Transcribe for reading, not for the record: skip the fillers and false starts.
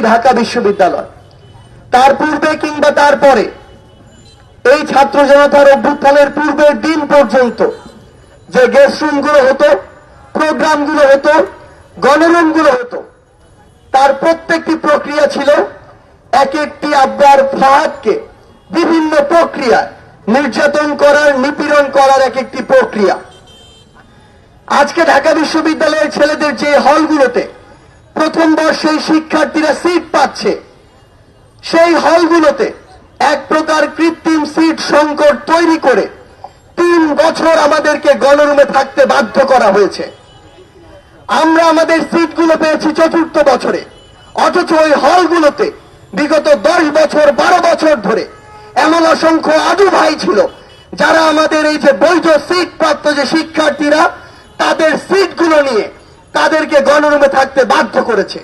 ঢাকা বিশ্ববিদ্যালয়। তার পূর্বে কিংবা তারপরে এই ছাত্র জনতার অভ্যুত্থানের পূর্বের দিন পর্যন্ত যে গেস্ট রুমগুলো হতো, প্রোগ্রামগুলো হতো, গণরুমগুলো হতো, তার প্রত্যেকটি প্রক্রিয়া ছিল এক একটি আবরার ফাহাদকে বিভিন্ন প্রক্রিয়া নির্যাতন করার, নিপীড়ন করার এক একটি প্রক্রিয়া। আজকে ঢাকা বিশ্ববিদ্যালয়ের ছেলেদের যে হলগুলোতে প্রথম বর্ষের শিক্ষার্থীরা সিট পাচ্ছে, সেই হলগুলোতে এক প্রকার কৃত্রিম সিট সংকট তৈরি করে 3 বছর আমাদেরকে গণরুমে থাকতে বাধ্য করা হয়েছে। আমরা আমাদের সিটগুলো পেয়েছি 4র্থ বছরে, অথচ ওই হলগুলোতে বিগত 10 বছর 12 বছর ধরে এমন অসংখ্য আদু ভাই ছিল যারা আমাদের এই যে বৈধ সিট প্রাপ্ত যে শিক্ষার্থীরা, তাদের সিটগুলো নিয়ে তাদেরকে গণরুমে থাকতে বাধ্য করেছে।